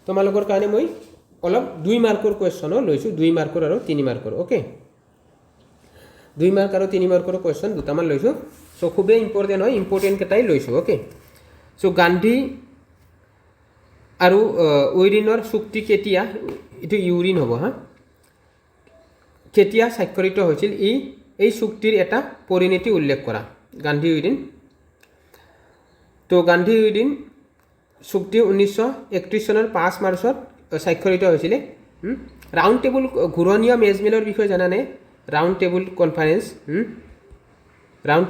তোমালোকৰ কাৰণে মই অলপ 2 মাৰ্কৰ কুৱেশ্যনো লৈছোঁ 2 মাৰ্কৰ আৰু 3 মাৰ্কৰ অ'কে 2 মাৰ্ক আৰু 3 মাৰ্কৰ কুৱেশ্যন দুটামান লৈছোঁ চ' খুবেই ইম্পৰ্টেণ্ট হয় ইম্পৰ্টেণ্ট কেইটাই লৈছোঁ অ'কে চ' গান্ধী আৰু ইউৰিনৰ চুক্তি কেতিয়া এইটো ইউৰিন হ'ব হা কেতিয়া স্বাক্ষৰিত হৈছিল এই চুক্তিৰ এটা পৰিণতি উল্লেখ কৰা গান্ধী ইউৰিন তো গান্ধী ইউৰিন চুক্তি 1931 চনৰ 5 মাৰ্চত স্বাক্ষৰিত হৈছিলে ৰাউণ্ড টেবুল ঘূৰণীয়া মেজমেলৰ বিষয়ে জানানে ৰাউণ্ড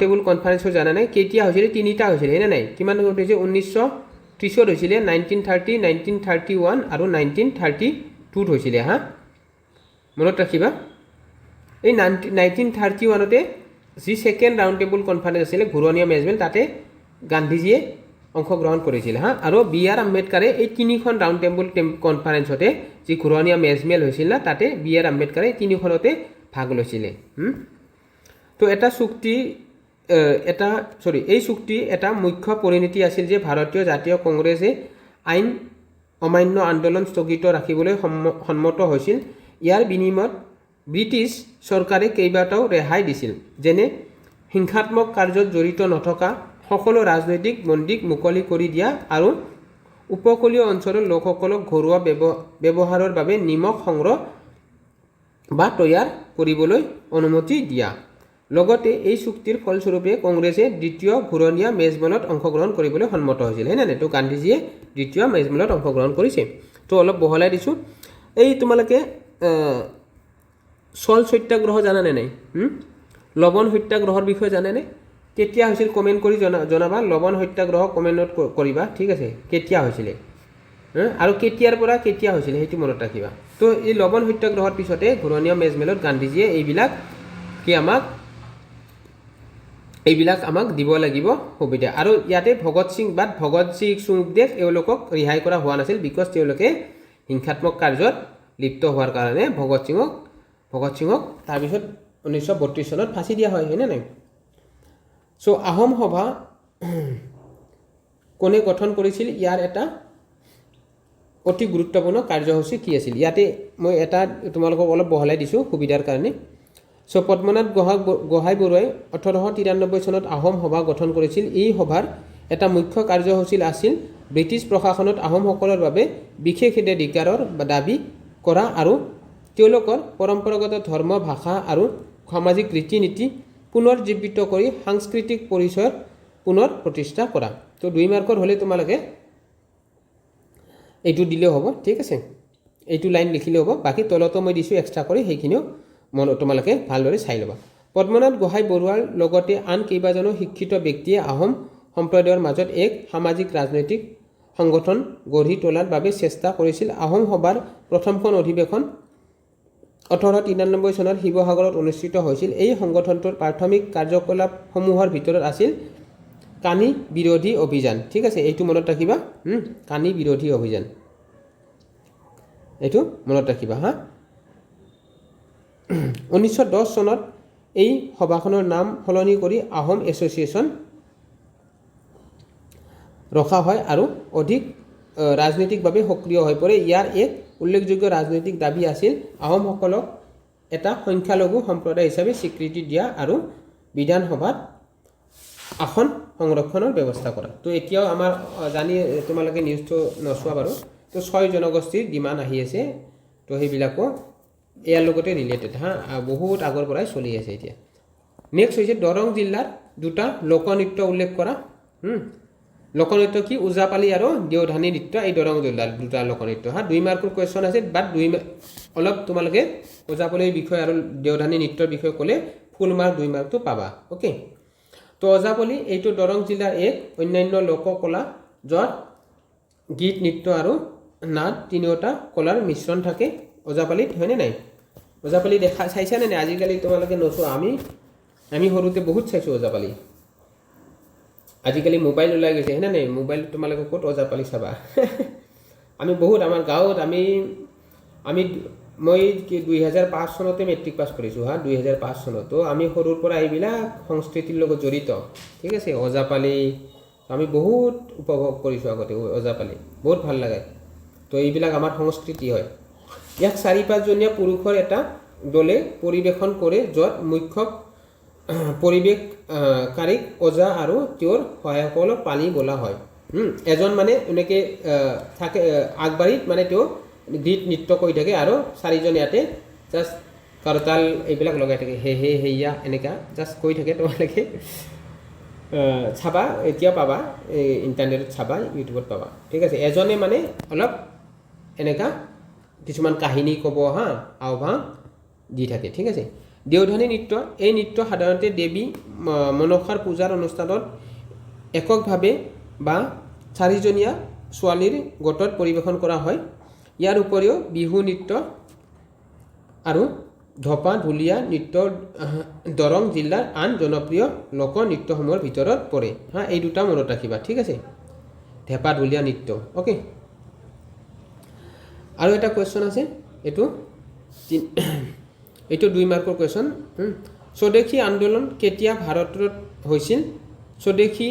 টেবুল কনফাৰেন্সৰ জানানে কেতিয়া হৈছিলে তিনিটা হৈছিলে হয়নে নাই কিমান হৈছিলে 1930 হৈছিলে 1930 1931 আৰু 1932 হৈছিলে হা মনত ৰাখিবা এই 1931তে যি সেকেন্ড ৰাউণ্ড টেবুল কনফাৰেন্স আছিলে ঘূৰণীয়া মেজমেল তাতে গান্ধীজীয়ে অংশগ্ৰহণ কৰিছিল হা আৰু B.R. আম্বেদকাৰে এই তিনিখন ৰাউণ্ড টেবুল কনফাৰেন্সতে যি ঘূৰণীয়া মেজমেল হৈছিল না তাতে B.R. আম্বেদকাৰে তিনিখনতে ভাগ লৈছিলে তো এই চুক্তি এটা মুখ্য পৰিণতি আছিল যে ভাৰতীয় জাতীয় কংগ্ৰেছে আইন অমান্য আন্দোলন স্থগিত ৰাখিবলৈ সন্মত হৈছিল ইয়াৰ বিনিময়ত ব্ৰিটিছ চৰকাৰে কেইবাটাও ৰেহাই দিছিল যেনে হিংসাত্মক কাৰ্যত জড়িত নথকা সকলো ৰাজনৈতিক বন্দীক মুকলি কৰি দিয়া আৰু উপকূলীয় অঞ্চলৰ লোকসকলক ঘৰুৱা ব্যৱহাৰৰ বাবে নিমখ সংগ্ৰহ বা তৈয়াৰ কৰিবলৈ অনুমতি দিয়া লগতে এই চুক্তিৰ ফলস্বৰূপে কংগ্ৰেছে দ্বিতীয় ঘূৰণীয়া মেজমেলত অংশগ্ৰহণ কৰিবলৈ সন্মত হৈছিল হয় নাই তো গান্ধীজীয়ে দ্বিতীয় মেজমেলত অংশগ্ৰহণ কৰিছে তো অলপ বহলাই দিছোঁ এই তোমালোকে চল সত্যাগ্ৰহ জানানে নাই লৱণ সত্যাগ্ৰহৰ বিষয়ে জানেনে কেতিয়া হৈছিল কমেণ্ট কৰি জনাবা লৱণ সত্যাগ্ৰহ কমেণ্টত কৰিবা ঠিক আছে কেতিয়া হৈছিলে আৰু কেতিয়াৰ পৰা কেতিয়া হৈছিলে সেইটো মনত ৰাখিবা তো এই লৱণ সত্যাগ্ৰহৰ পিছতে ঘূৰণীয়া মেজমেলত গান্ধীজীয়ে এইবিলাক আমাক দিব লাগিব সুবিধা আৰু ইয়াতে ভগত সিং সুখদেৱ এওঁলোকক ৰিহাই কৰা হোৱা নাছিল বিকজ তেওঁলোকে হিংসাত্মক কাৰ্যত লিপ্ত হোৱাৰ কাৰণে ভগত সিঙক তাৰপিছত 1932 চনত ফাঁচি দিয়া হয় হয়নে নাই চ' আহোম সভা কোনে গঠন কৰিছিল ইয়াৰ এটা অতি গুৰুত্বপূৰ্ণ কাৰ্যসূচী কি আছিল ইয়াতে মই এটা তোমালোকক অলপ বহলাই দিছোঁ সুবিধাৰ কাৰণে চ' পদ্মনাথ গোহাঁই বৰুৱাই 1893 চনত আহোম সভা গঠন কৰিছিল। এই সভাৰ এটা মুখ্য কাৰ্যসূচী আছিল ব্ৰিটিছ প্ৰশাসনত আহোমসকলৰ বাবে বিশেষ হিতাধিকাৰৰ দাবী কৰা আৰু তেওঁলোকৰ পৰম্পৰাগত ধৰ্ম, ভাষা আৰু সামাজিক ৰীতি নীতি পুনৰ জীৱিত কৰি সাংস্কৃতিক পৰিচয়ৰ পুনৰ প্ৰতিষ্ঠা কৰা। তো 2 মাৰ্কৰ হ'লে তোমালোকে এইটো দিলেও হ'ব, ঠিক আছে, এইটো লাইন লিখিলেও হ'ব। বাকী তলতো মই দিছোঁ এক্সট্ৰা কৰি, সেইখিনিও তোমালোকে ভালদৰে চাই ল'বা। পদ্মনাথ গোহাঁই বৰুৱাৰ লগতে আন কেইবাজনো শিক্ষিত ব্যক্তিয়ে আহোম সম্প্ৰদায়ৰ মাজত এক সামাজিক ৰাজনৈতিক সংগঠন গঢ়ি তোলাৰ বাবে চেষ্টা কৰিছিল। আহোম সভাৰ প্ৰথমখন অধিৱেশন 1893 চনত শিৱসাগৰত অনুষ্ঠিত হৈছিল। এই সংগঠনটোৰ প্ৰাথমিক কাৰ্যকলাপসমূহৰ ভিতৰত আছিল কানি বিৰোধী অভিযান, ঠিক আছে, এইটো মনত ৰাখিবা, কানি বিৰোধী অভিযান, এইটো মনত ৰাখিবা হা। 1910 চনত এই সভাখনৰ নাম সলনি কৰি আহোম এছ'চিয়েশ্যন ৰখা হয় আৰু অধিক ৰাজনৈতিকভাৱে সক্ৰিয় হৈ পৰে। ইয়াৰ এক উল্লেখযোগ্য ৰাজনৈতিক দাবী আছিল আহোমসকলক এটা সংখ্যালঘু সম্প্ৰদায় হিচাপে স্বীকৃতি দিয়া আৰু বিধানসভাত আসন সংৰক্ষণৰ ব্যৱস্থা কৰা। তো এতিয়াও আমাৰ জানি তোমালোকে নিউজটো নচোৱা বাৰু, তো 6 জনগোষ্ঠীৰ ডিমাণ্ড আহি আছে, তো সেইবিলাকো ইয়াৰ লগতে ৰিলেটেড হা, বহুত আগৰ পৰাই চলি আছে এতিয়া। নেক্সট হৈছে দৰং জিলাৰ 2টা লোকনৃত্য উল্লেখ কৰা। লোকনৃত্য কি? ওজাপালি আৰু দেওধানী নৃত্য, এই দৰং জিলাৰ 2টা লোকনৃত্য হা। 2 মাৰ্কৰ কুৱেশ্যন আছে, বাট অলপ তোমালোকে ওজাপালিৰ বিষয়ে আৰু দেওধানী নৃত্যৰ বিষয়ে ক'লে ফুল মাৰ্ক 2 মাৰ্কটো পাবা, অ'কে। তো ওজাপালি এইটো দৰং জিলাৰ এক অন্যান্য লোককলা, য'ত গীত, নৃত্য আৰু নাট তিনিওটা কলাৰ মিশ্ৰণ থাকে ওজাপালিত, হয়নে নাই? ওজাপালি চাইছানে নাই? আজিকালি তোমালোকে নোচোৱা, আমি সৰুতে বহুত চাইছোঁ ওজাপালি। আজিকালি মোবাইল ওলাই গৈছে, হয়নে নাই? মোবাইল তোমালোকে ক'ত ওজাপালি চাবা? আমি বহুত, আমাৰ গাঁৱত মই 2005 চনতে মেট্ৰিক পাছ কৰিছোঁ হা, 2005 চনত। তো আমি সৰুৰ পৰা এইবিলাক সংস্কৃতিৰ লগত জড়িত, ঠিক আছে। ওজাপালি আমি বহুত উপভোগ কৰিছোঁ আগতে, ওজাপালি বহুত ভাল লাগে। তো এইবিলাক আমাৰ সংস্কৃতি হয়। ইয়াক 4-5 জনীয়া পুৰুষৰ এটা দলে পৰিৱেশন কৰে, য'ত মুখ্য পৰিৱেশকাৰীক ওজা আৰু তেওঁৰ সহায়কসকলক পালি বোলা হয়। এজন মানে এনেকৈ থাকে আগবাঢ়িত, মানে তেওঁ গীত নৃত্য কৰি থাকে আৰু 4জন ইয়াতে জাষ্ট কৰতাল এইবিলাক লগাই থাকে, হেইয়া এনেকুৱা জাষ্ট কৈ থাকে। তোমালোকে চাবা, এতিয়া পাবা, ইণ্টাৰনেটত চাবা, ইউটিউবত পাবা, ঠিক আছে। এজনে মানে অলপ এনেকুৱা কিছুমান কাহিনী ক'ব হা, আওভাং দি থাকে, ঠিক আছে। দেওধানী নৃত্য, এই নৃত্য সাধাৰণতে দেৱী মনসাৰ পূজাৰ অনুষ্ঠানত এককভাৱে বা 4জনীয়া ছোৱালীৰ গোটত পৰিৱেশন কৰা হয়। ইয়াৰ উপৰিও বিহু নৃত্য আৰু ধপা ঢুলীয়া নৃত্য দৰং জিলাৰ আন জনপ্ৰিয় লোকনৃত্যসমূহৰ ভিতৰত পৰে হা। এই 2টা মনত ৰাখিবা, ঠিক আছে, ধেপা ঢুলীয়া নৃত্য, অ'কে। আৰু এটা কুৱেশ্যন আছে, এইটো 2 মাৰ্কৰ কুৱেশ্যন। স্বদেশী আন্দোলন কেতিয়া ভাৰতত হৈছিল? স্বদেশী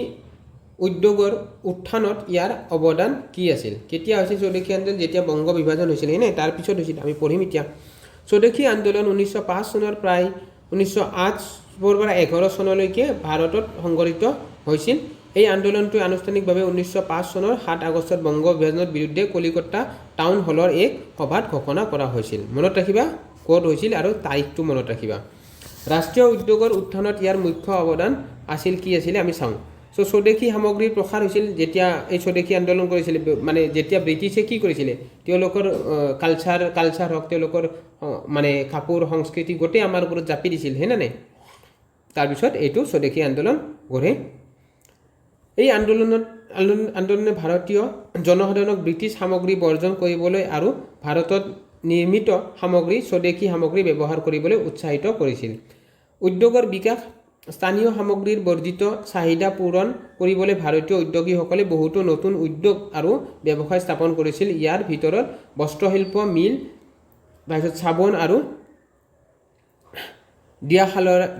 উদ্যোগৰ উত্থানত ইয়াৰ অৱদান কি আছিল? কেতিয়া হৈছিল স্বদেশী আন্দোলন? যেতিয়া বংগ বিভাজন হৈছিল, হয়নে? তাৰপিছত হৈছিল, আমি পঢ়িম এতিয়া। স্বদেশী আন্দোলন 1905 চনৰ প্ৰায় 1908 পৰা 11 চনলৈকে ভাৰতত সংঘটিত হৈছিল। এই আন্দোলনটোৱে আনুষ্ঠানিকভাৱে 1905 চনৰ 7 আগষ্টত বংগ বিভাজনৰ বিৰুদ্ধে কলিকতা টাউন হলৰ এক সভাত ঘোষণা কৰা হৈছিল। মনত ৰাখিবা ক'ত হৈছিল আৰু তাৰিখটো মনত ৰাখিবা। ৰাষ্ট্ৰীয় উদ্যোগৰ উত্থানত ইয়াৰ মুখ্য অৱদান আছিল, কি আছিলে আমি চাওঁ। স্বদেশী সামগ্ৰীৰ প্ৰসাৰ হৈছিল যেতিয়া এই স্বদেশী আন্দোলন কৰিছিলে, মানে যেতিয়া ব্ৰিটিছে কি কৰিছিলে, তেওঁলোকৰ কালচাৰ হওক, তেওঁলোকৰ মানে কাপোৰ সংস্কৃতি গোটেই আমাৰ ওপৰত জাপি দিছিল, হয়নে নাই? তাৰপিছত এইটো স্বদেশী আন্দোলন গঢ়ে। এই আন্দোলনে ভাৰতীয় জনসাধাৰণক ব্ৰিটিছ সামগ্ৰী বৰ্জন কৰিবলৈ আৰু ভাৰতত নিৰ্মিত সামগ্ৰী, স্বদেশী সামগ্ৰী ব্যৱহাৰ কৰিবলৈ উৎসাহিত কৰিছিল। উদ্যোগৰ বিকাশ, স্থানীয় সামগ্ৰীৰ বৰ্ধিত চাহিদা পূৰণ কৰিবলৈ ভাৰতীয় উদ্যোগীসকলে বহুতো নতুন উদ্যোগ আৰু ব্যৱসায় স্থাপন কৰিছিল। ইয়াৰ ভিতৰত বস্ত্ৰশিল্প, মিল, তাৰপিছত চাবোন আৰু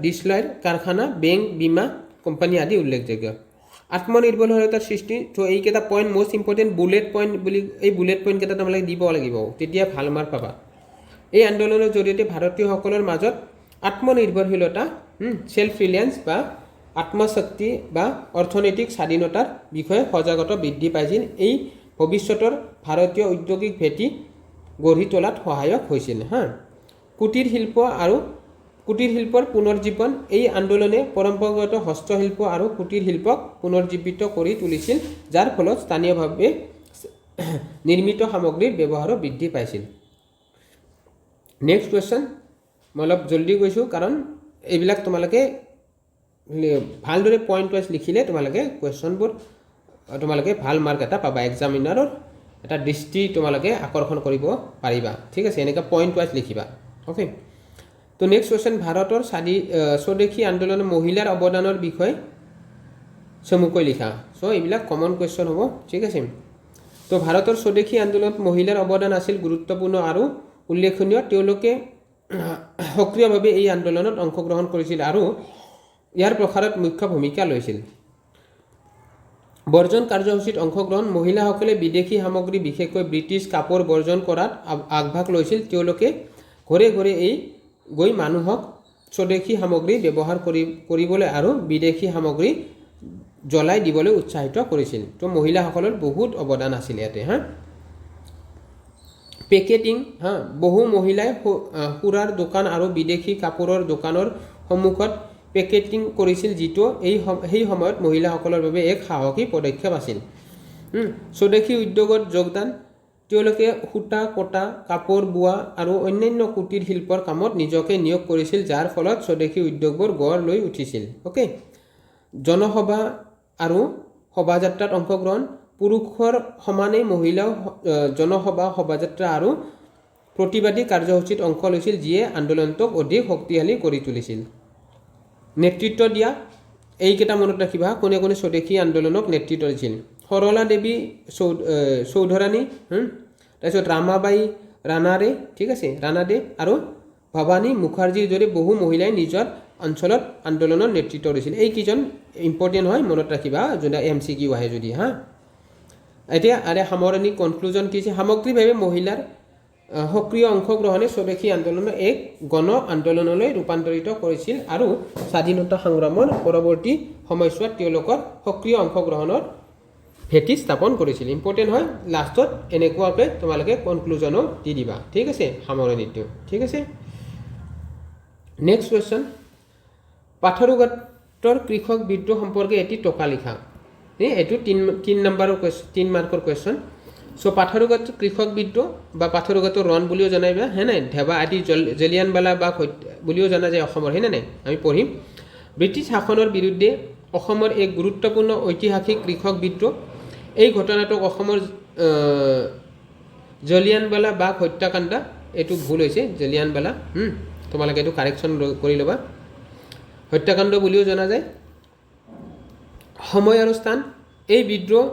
ডিছলাইৰ কাৰখানা, বেংক, বীমা কোম্পানী আদি উল্লেখযোগ্য। আত্মনিৰ্ভৰশীলতাৰ সৃষ্টি, তো এইকেইটা point most important bullet point বুলি, এই বুলেট পইণ্টকেইটা তোমালোকে দিব লাগিব, তেতিয়া ভাল মাৰ্ক পাবা। এই আন্দোলনৰ জৰিয়তে ভাৰতীয়সকলৰ মাজত আত্মনিৰ্ভৰশীলতা সেলফ ৰিলায়েন্স বা আত্মশক্তি বা অৰ্থনৈতিক স্বাধীনতাৰ বিষয়ে সজাগতা বৃদ্ধি পাইছিল। এই ভৱিষ্যতৰ ভাৰতীয় ঔদ্যোগিক ভেটি গঢ়ি তোলাত সহায়ক হৈছিল। কুটিৰ শিল্প আৰু কুটিৰ শিল্পৰ পুনৰ্জীৱন এই আন্দোলনে পৰম্পৰাগত হস্তশিল্প আৰু কুটিৰ শিল্পক পুনৰ্জীৱিত কৰি তুলিছিল, যাৰ ফলত স্থানীয়ভাৱে নিৰ্মিত সামগ্ৰীৰ ব্যৱহাৰো বৃদ্ধি পাইছিল। নেক্সট কুৱেশ্যন, মই অলপ জলদি গৈছোঁ কাৰণ এইবিলাক তোমালোকে ভালদৰে পইণ্ট ৱাইজ লিখিলে তোমালোকে কুৱেশ্যনবোৰ তোমালোকে ভাল মাৰ্ক এটা পাবা, এক্সামিনাৰৰ এটা দৃষ্টি তোমালোকে আকৰ্ষণ কৰিব পাৰিবা। ঠিক আছে, এনেকৈ পইণ্ট ৱাইজ লিখিবা। অ'কে, তো নেক্সট কুৱেশ্যন, ভাৰতৰ স্বদেশী আন্দোলনত মহিলাৰ অৱদানৰ বিষয়ে চমুকৈ লিখা। চ' এইবিলাক কমন কুৱেশ্যন হ'ব। ঠিক আছে, তো ভাৰতৰ স্বদেশী আন্দোলনত মহিলাৰ অৱদান আছিল গুৰুত্বপূৰ্ণ আৰু উল্লেখনীয়। তেওঁলোকে সক্ৰিয়ভাৱে এই আন্দোলনত অংশগ্ৰহণ কৰিছিল আৰু ইয়াৰ প্ৰসাৰত মুখ্য ভূমিকা লৈছিল। বৰ্জন কাৰ্যসূচীত অংশগ্ৰহণ, মহিলাসকলে বিদেশী সামগ্ৰী বিশেষকৈ ব্ৰিটিছ কাপোৰ বৰ্জন কৰাত আগভাগ লৈছিল। তেওঁলোকে ঘৰে ঘৰে গৈ মানুহক স্বদেশী সামগ্ৰী ব্যৱহাৰ কৰিবলৈ আৰু বিদেশী সামগ্ৰী জ্বলাই দিবলৈ উৎসাহিত কৰিছিল। তো মহিলাসকলৰ বহুত অৱদান আছিল ইয়াতে। পেকেটিং, বহু মহিলাই সুৰাৰ দোকান আৰু বিদেশী কাপোৰৰ দোকানৰ সন্মুখত পেকেটিং কৰিছিল, যিটো সেই সময়ত মহিলাসকলৰ বাবে এক সাহসী পদক্ষেপ আছিল। স্বদেশী উদ্যোগত যোগদান, তেওঁলোকে সূতা কটা, কাপোৰ বোৱা আৰু অন্যান্য কুটিৰ শিল্পৰ কামত নিজকে নিয়োগ কৰিছিল, যাৰ ফলত স্বদেশী উদ্যোগবোৰ গঢ় লৈ উঠিছিল। অ'কে, জনসভা আৰু শোভাযাত্ৰাত অংশগ্ৰহণ, পুৰুষৰ সমানেই মহিলাও জনসভা, শোভাযাত্ৰা আৰু প্ৰতিবাদী কাৰ্যসূচীত অংশ লৈছিল, যিয়ে আন্দোলনটোক অধিক শক্তিশালী কৰি তুলিছিল। নেতৃত্ব দিয়া, এইকেইটা মনত ৰাখিবা, কোনে কোনে স্বদেশী আন্দোলনক নেতৃত্ব দিছিল। সৰলা দেৱী চৌধুৰাণী, তাৰপিছত ৰামাবাই ৰানাডে, ঠিক আছে, ৰানাডে আৰু ভৱানী মুখাৰ্জীৰ দৰে বহু মহিলাই নিজৰ অঞ্চলত আন্দোলনৰ নেতৃত্ব দিছিল। এইকেইজন ইম্পৰ্টেণ্ট হয়, মনত ৰাখিবা যোনটা MCQ আহে যদি। এতিয়া সামৰণি কনক্লুজন কি হৈছে, সামগ্ৰিকভাৱে মহিলাৰ সক্ৰিয় অংশগ্ৰহণে স্বদেশী আন্দোলনৰ এক গণ আন্দোলনলৈ ৰূপান্তৰিত কৰিছিল আৰু স্বাধীনতা সংগ্ৰামৰ পৰৱৰ্তী সময়ছোৱাত তেওঁলোকৰ সক্ৰিয় অংশগ্ৰহণৰ ভেটি স্থাপন কৰিছিল। ইম্পৰ্টেণ্ট হয়, লাষ্টত এনেকুৱাকৈ তোমালোকে কনক্লুজনো দি দিবা। ঠিক আছে, সামৰণিটো। ঠিক আছে, নেক্সট কুৱেশ্যন, পাথৰুঘাটৰ কৃষক বিদ্ৰোহ সম্পৰ্কে এটি টকা লিখা। এইটো 3 মাৰ্কৰ কুৱেশ্যন। চ' পাথৰুঘাট কৃষক বিদ্ৰোহ বা পাথৰুঘাটৰ ৰণ বুলিও জনাইবা, নাই ধেবা আদি জলিয়ানৱালা বাগ বুলিও জনা যায় অসমৰ, নাই আমি পঢ়িম। ব্ৰিটিছ শাসনৰ বিৰুদ্ধে অসমৰ এক গুৰুত্বপূৰ্ণ ঐতিহাসিক কৃষক বিদ্ৰোহ। এই ঘটনাটোক অসমৰ জলিয়ানৱালা বাগ হত্যাকাণ্ড, এইটো ভুল হৈছে, জলিয়ানৱালা, তোমালোকে এইটো কাৰেকশ্যন কৰি ল'বা, হত্যাকাণ্ড বুলিও জনা যায়। সময় আৰু স্থান, এই বিদ্ৰোহ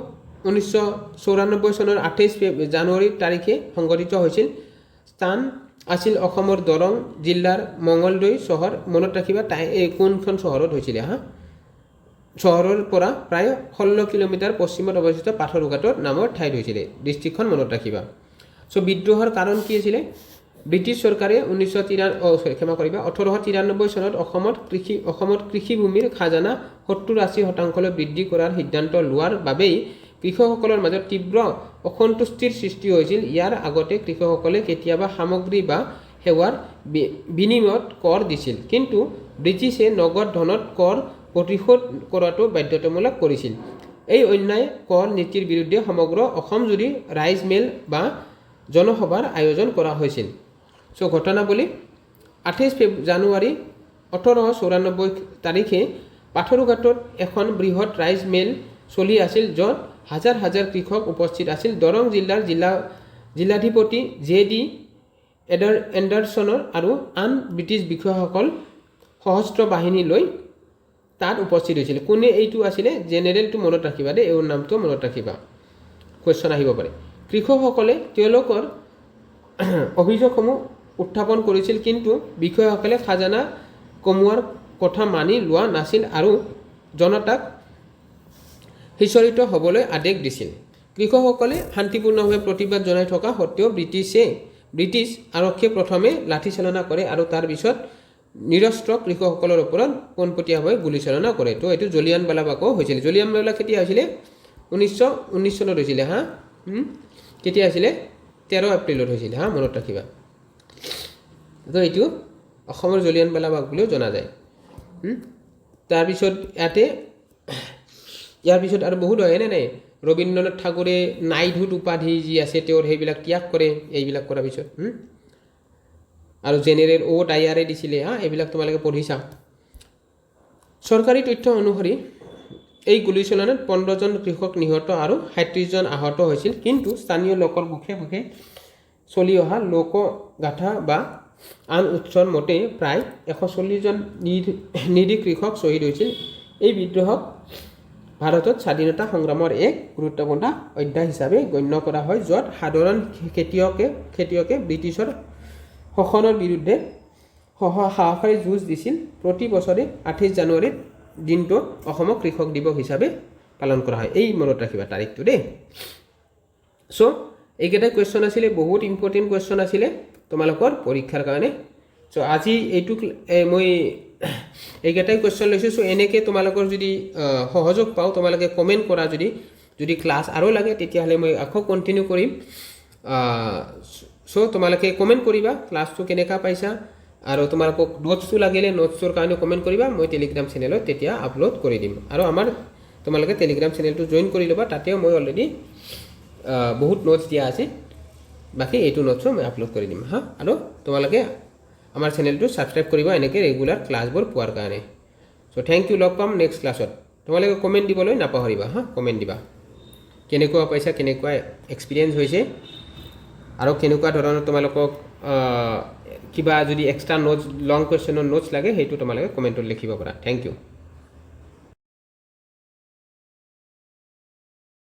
1994 চনৰ 28 জানুৱাৰী তাৰিখে সংঘটিত হৈছিল। স্থান আছিল অসমৰ দৰং জিলাৰ মঙলদৈ চহৰ। মনত ৰাখিবা কোনখন চহৰত হৈছিলে। চহৰৰ পৰা প্ৰায় 16 কিলোমিটাৰ পশ্চিমত অৱস্থিত পাথৰুঘাটৰ নামৰ ঠাইত হৈছিলে। ডিষ্ট্ৰিক্টখন মনত ৰাখিবা। চ' বিদ্ৰোহৰ কাৰণ কি আছিলে? ব্ৰিটিছ চৰকাৰে 1893 চনত অসমত কৃষিভূমিৰ খাজানা 70-80% বৃদ্ধি কৰাৰ সিদ্ধান্ত লোৱাৰ বাবেই কৃষকসকলৰ মাজত তীব্ৰ অসন্তুষ্টিৰ সৃষ্টি হৈছিল। ইয়াৰ আগতে কৃষকসকলে কেতিয়াবা সামগ্ৰী বা সেৱাৰ বিনিময়ত কৰ দিছিল, কিন্তু ব্ৰিটিছে নগদ ধনত কৰ প্ৰতিশোধ কৰাটো বাধ্যতামূলক কৰিছিল। এই অন্যায় কৰ নীতিৰ বিৰুদ্ধে সমগ্ৰ অসমজুৰি ৰাইজ মেল বা জনসভাৰ আয়োজন কৰা হৈছিল। চ' ঘটনাৱলী, 28 জানুৱাৰী 1894 তাৰিখে পাথৰুঘাটত এখন বৃহৎ ৰাইজ মেল চলি আছিল, য'ত হাজাৰ হাজাৰ কৃষক উপস্থিত আছিল। দৰং জিলাৰ জিলাধিপতি J.D. এণ্ডাৰছনৰ আৰু আন ব্ৰিটিছ বিষয়াসকল সশস্ত্ৰ বাহিনী লৈ তাত উপস্থিত হৈছিল। কোনে এইটো আছিলে? জেনেৰেলটো মনত ৰাখিবা দেই, এইৰ নামটো মনত ৰাখিবা, কুৱেশ্যন আহিব পাৰে। কৃষকসকলে তেওঁলোকৰ অভিযোগসমূহ উত্থাপন কৰিছিল, কিন্তু বিষয়াসকলে খাজানা কমোৱাৰ কথা মানি লোৱা নাছিল আৰু জনতাক সিঁচৰিত হ'বলৈ আদেশ দিছিল। কৃষকসকলে শান্তিপূৰ্ণভাৱে প্ৰতিবাদ জনাই থকা সত্ত্বেও ব্ৰিটিছ আৰক্ষীয়ে প্ৰথমে লাঠিচালনা কৰে আৰু তাৰ পিছত নিৰস্ত্ৰ কৃষকসকলৰ ওপৰত পোনপটীয়াভাৱে গুলীচালনা কৰে তো এইটো জলিয়ানৱালাবাগো হৈছিল জলিয়ানৱালা কেতিয়া হৈছিলে 1919 চনত হৈছিলে হা কেতিয়া হৈছিলে 13 এপ্ৰিলত হৈছিলে হা মনত ৰাখিবা তো এইটো অসমৰ জলিয়ানৱালাবাগ বুলিও জনা যায় তাৰপিছত ইয়াৰ পিছত আৰু বহুত হয় নাই ৰবীন্দ্ৰনাথ ঠাকুৰে নাইডহুড উপাধি যি আছে তেওঁৰ সেইবিলাক ত্যাগ কৰে এইবিলাক কৰাৰ পিছত আৰু জেনেৰেল ডায়াৰে দিছিলে হা এইবিলাক তোমালোকে পঢ়িছা চৰকাৰী তথ্য অনুসৰি এই গুলীচালনাত 15জন কৃষক নিহত আৰু 37জন আহত হৈছিল কিন্তু স্থানীয় লোকৰ মুখে মুখে চলি অহা লোকগাথা বা আন উৎসৰ মতে প্ৰায় 140জন নিৰীহ কৃষক শ্বহীদ হৈছিল এই বিদ্ৰোহক ভাৰতত স্বাধীনতা সংগ্ৰামৰ এক গুৰুত্বপূৰ্ণ অধ্যায় হিচাপে গণ্য কৰা হয় য'ত সাধাৰণ খেতিয়কে ব্ৰিটিছৰ শাসনৰ বিৰুদ্ধে সাহসেৰে যুঁজ দিছিল প্ৰতি বছৰে 28 জানুৱাৰীত দিনটো অসমৰ কৃষক দিৱস হিচাপে পালন কৰা হয় এই মনত ৰাখিবা তাৰিখটো দেই সো এইকেইটা কোৱেশ্চন আছিলে বহুত ইম্পৰ্টেণ্ট কোৱেশ্চন আছিলে তোমালোকৰ পৰীক্ষাৰ কাৰণে সো আজি এইটো মই এইকেইটাই কোৱেশ্চন লৈছোঁ সো এনেকৈ তোমালোকৰ যদি সহযোগ পাওঁ তোমালোকে কমেণ্ট কৰা যদি ক্লাছ আৰু লাগে তেতিয়াহ'লে মই আকৌ কণ্টিনিউ কৰিম সো তোমালোকে কমেণ্ট কৰিবা ক্লাছটো কেনেকুৱা পাইছা আৰু তোমালোকক নোটছটো লাগিলে নোটছৰ কাৰণে কমেণ্ট কৰিবা মই টেলিগ্ৰাম চেনেলত তেতিয়া আপলোড কৰি দিম আৰু আমাৰ তোমালোকে টেলিগ্ৰাম চেনেলটো জইন কৰি ল'বা তাতেও মই অলৰেডি বহুত নোটছ দিয়া আছে বাকী এইটো নোটছো মই আপলোড কৰি দিম হা আৰু তোমালোকে আমাৰ চেনেলটো ছাবস্ক্ৰাইব কৰিবা এনেকৈ ৰেগুলাৰ ক্লাছবোৰ পোৱাৰ কাৰণে সো থেংক ইউ লগ পাম নেক্সট ক্লাছত তোমালোকে কমেণ্ট দিবলৈ নাপাহৰিবা হা কমেণ্ট দিবা কেনেকুৱা পাইছা কেনেকুৱা এক্সপিৰিয়েঞ্চ হৈছে আৰু কেনেকুৱা ধৰণৰ তোমালোকক কিবা যদি এক্সট্ৰা নোটছ লং কুৱেশ্যনৰ নোটছ লাগে সেইটো তোমালোকে কমেণ্টত লিখিব পাৰা থেংক ইউ